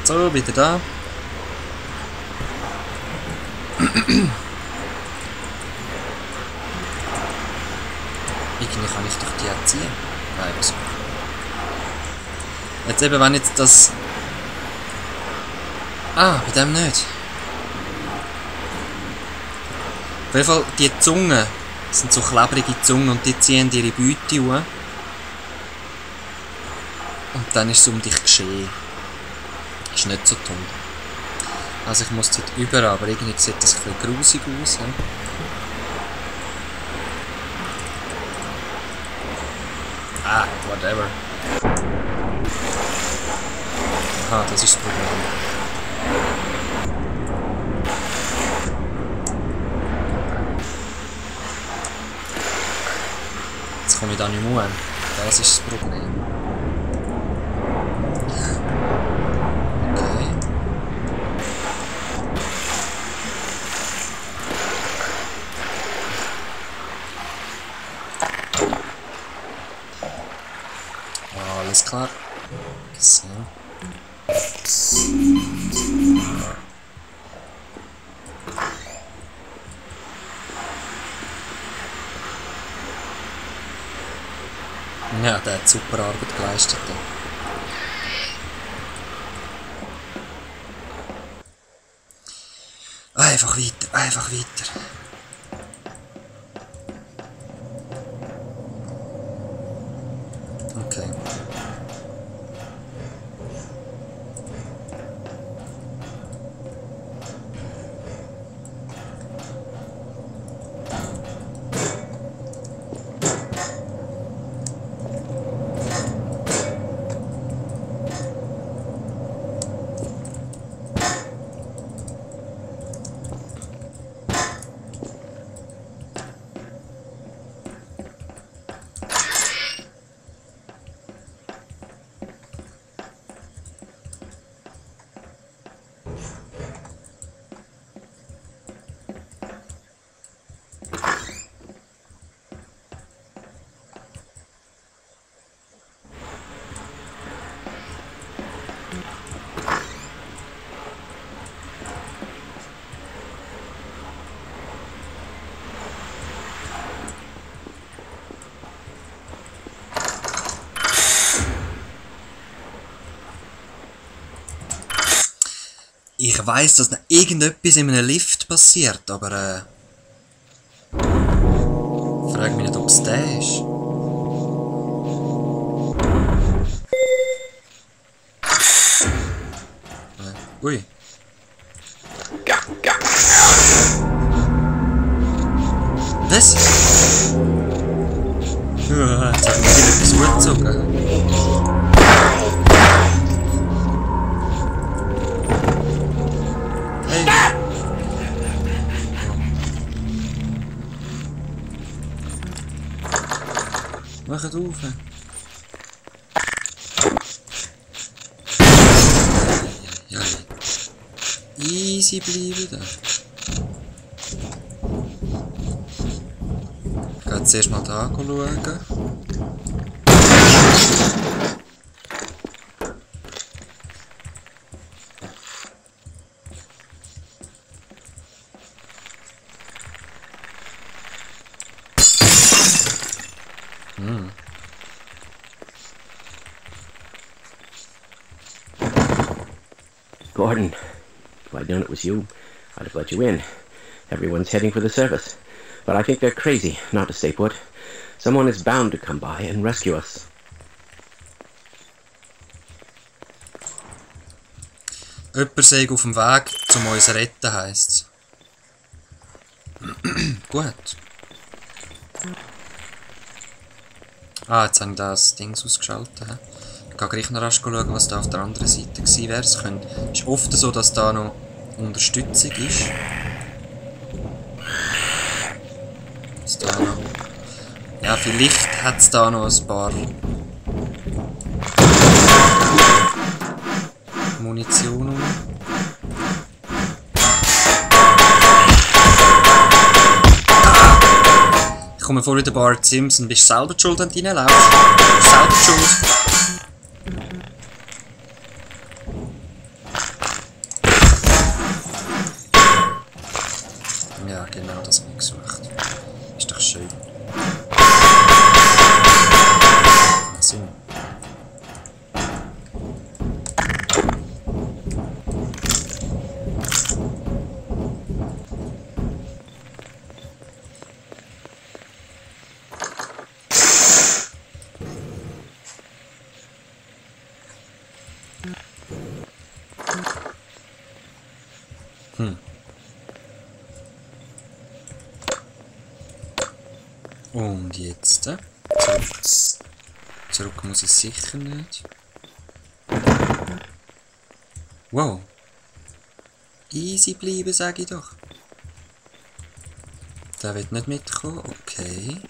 So, wieder da. Irgendwie kann ich doch die erziehen. Nein, wieso? Jetzt eben, wenn jetzt das... Ah, bei dem nicht. Auf jeden Fall, die Zungen, das sind so klebrige Zungen und die ziehen ihre Beute an. Und dann ist es um dich geschehen. Ist nicht so toll. Also ich muss dort über, aber irgendwie sieht das ein bisschen grusig aus. He? Ah, whatever. Aha, das ist das Problem. Jetzt komme ich da nicht mehr. Das ist das Problem. Okay. Alles klar. So. Ja, der hat super Arbeit geleistet. Einfach weiter, einfach weiter. Okay. Ich weiss, dass noch irgendetwas in einem Lift passiert, aber frag mich nicht, ob es der ist. Ui. Was? Jetzt hat mir wieder etwas hochgezogen. Macht auf! Ja. Easy bleiben da. Ich gehe jetzt erst mal da schauen. Gordon, if I'd known it was you, I'd have let you in. Everyone's heading for the surface. But I think they're crazy not to stay put. Someone is bound to come by and rescue us. Jemand sei auf dem Weg, um uns zu retten, heisst's. Gut. Ah, jetzt habe ich das Ding ausgeschaltet. Ich gehe gleich noch rasch schauen, was da auf der anderen Seite gewesen wäre. Es ist oft so, dass da noch Unterstützung ist. Ist da noch... Ja, vielleicht hat es da noch ein paar Munition. Ich komme vor wie der Bart Simpson. Bist du selber schuld, wenn du reinlaufst? Bist du selber schuld? Und jetzt? Zurück muss ich sicher nicht. Wow. Easy bleiben, sage ich doch. Der wird nicht mitkommen. Okay.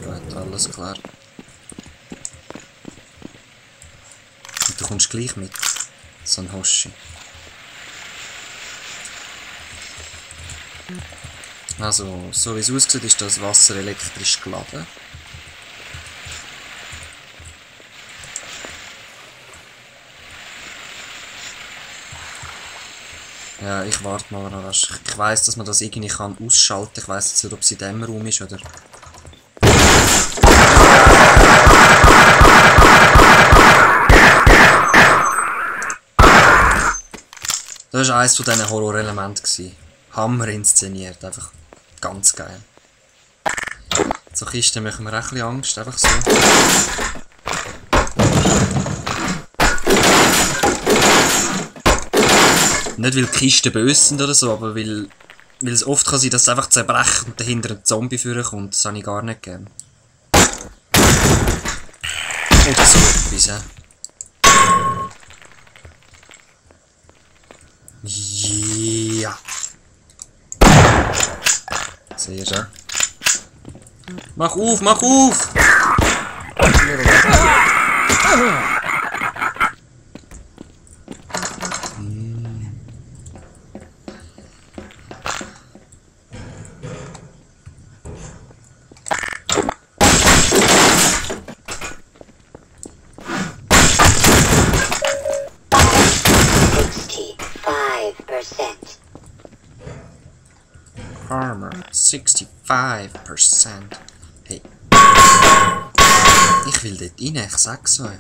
Gut, alles klar. Und du kommst gleich mit. So ein Hoshi. Also, so wie es aussieht, ist das Wasser elektrisch geladen. Ja, ich warte mal noch rasch. Ich weiss, dass man das irgendwie kann ausschalten kann. Ich weiss jetzt nicht, ob es in diesem Raum ist oder... Das war eines von diesen Horrorelementen. Hammer inszeniert, einfach ganz geil. So Kisten machen mir auch ein bisschen Angst, einfach so. Nicht weil die Kisten böse sind oder so, aber weil es oft kann sein, dass es einfach zerbrechen und dahinter ein Zombie vorkommt. Das habe ich gar nicht gern. Oder so etwas, ja. Ja. Sehr schön. Mach auf, mach auf! Armor 65%. Hey. Ich will dort rein, ich sag's euch.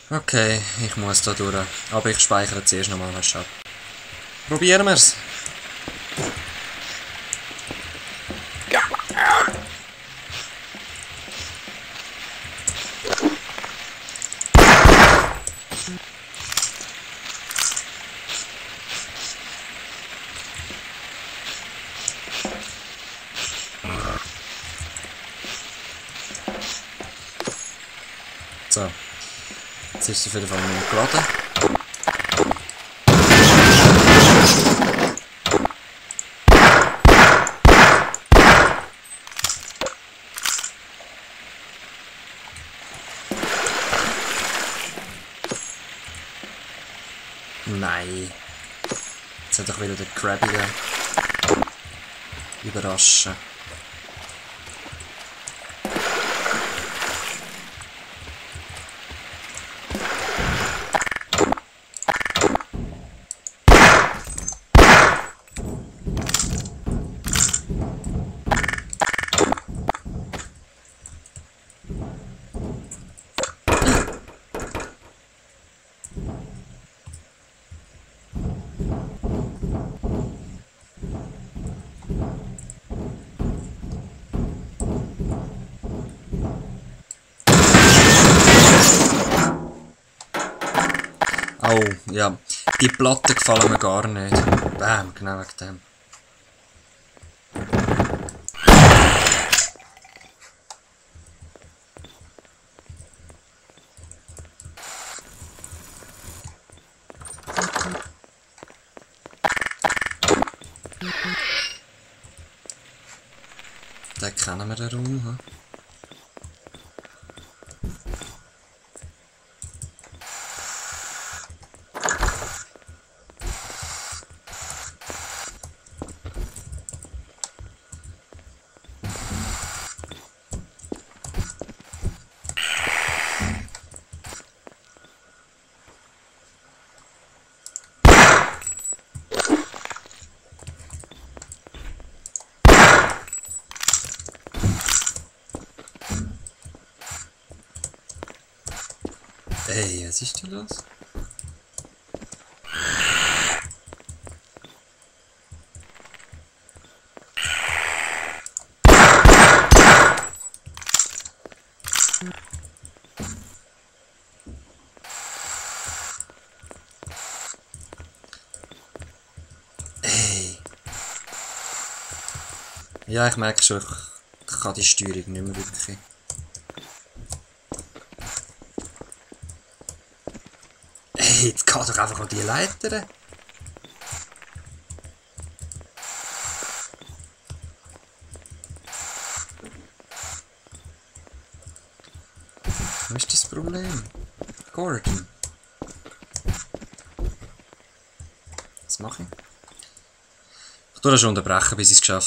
Okay, ich muss da durch. Aber ich speichere zuerst nochmal was ab. Probieren wir's! So. Jetzt ist es auf jeden Fall nicht geladen. Nein. Jetzt hat doch wieder der Krabby überraschen. Oh, ja. Die Platten gefallen mir gar nicht. Bam, genau wegen dem. Den kennen wir, den Raum. Hm? Ey, was ist denn los? Ey. Ja, ich merke schon, ich kann die Steuerung nicht mehr wirklich. Hey, jetzt geh doch einfach an die Leiter. Was ist das Problem? Gordon. Was mache ich? Ich tue das schon unterbrechen, bis ich es geschafft habe.